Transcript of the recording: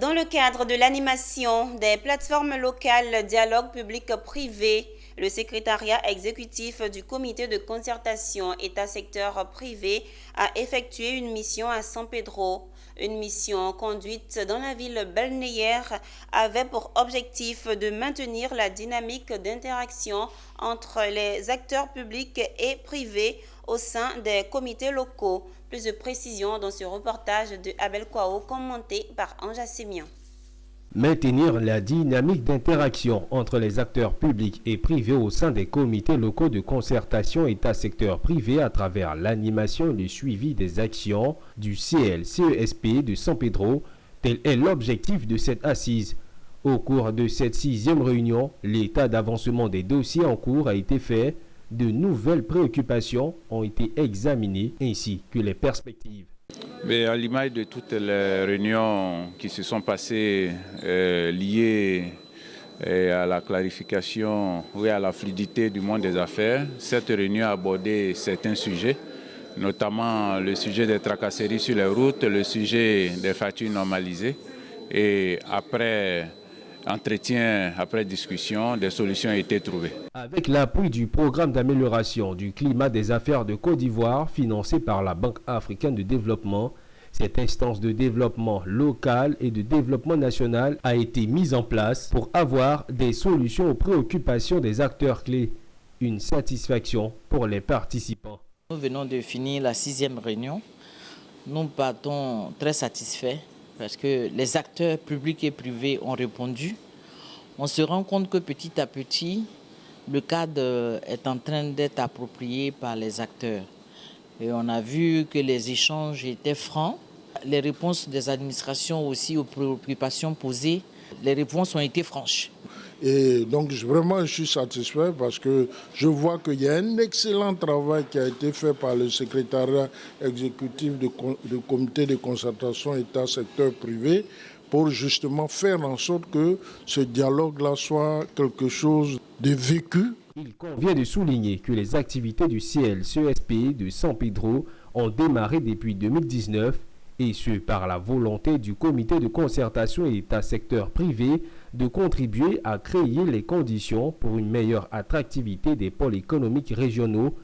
Dans le cadre de l'animation des plateformes locales dialogue public-privé, le secrétariat exécutif du comité de concertation État-secteur privé a effectué une mission à San Pedro. Une mission conduite dans la ville balnéaire avait pour objectif de maintenir la dynamique d'interaction entre les acteurs publics et privés au sein des comités locaux. Plus de précisions dans ce reportage de Abel Kwao commenté par Anja Sémian. Maintenir la dynamique d'interaction entre les acteurs publics et privés au sein des comités locaux de concertation État-secteur privé à travers l'animation et le suivi des actions du CESP de San Pedro, tel est l'objectif de cette assise. Au cours de cette 6e réunion, l'état d'avancement des dossiers en cours a été fait, de nouvelles préoccupations ont été examinées ainsi que les perspectives. Mais à l'image de toutes les réunions qui se sont passées liées à la clarification ou à la fluidité du monde des affaires, cette réunion a abordé certains sujets, notamment le sujet des tracasseries sur les routes, le sujet des factures normalisées. Et après entretien, après discussion, des solutions ont été trouvées. Avec l'appui du programme d'amélioration du climat des affaires de Côte d'Ivoire, financé par la Banque africaine de développement, cette instance de développement local et de développement national a été mise en place pour avoir des solutions aux préoccupations des acteurs clés. Une satisfaction pour les participants. Nous venons de finir la 6e réunion. Nous partons très satisfaits parce que les acteurs publics et privés ont répondu. On se rend compte que petit à petit, le cadre est en train d'être approprié par les acteurs. Et on a vu que les échanges étaient francs. Les réponses des administrations aussi aux préoccupations posées, les réponses ont été franches. Et donc vraiment je suis satisfait parce que je vois qu'il y a un excellent travail qui a été fait par le secrétariat exécutif du comité de concertation État-secteur privé pour justement faire en sorte que ce dialogue-là soit quelque chose de vécu. Il convient de souligner que les activités du CESP de San Pedro ont démarré depuis 2019 et ce par la volonté du comité de concertation État-secteur privé de contribuer à créer les conditions pour une meilleure attractivité des pôles économiques régionaux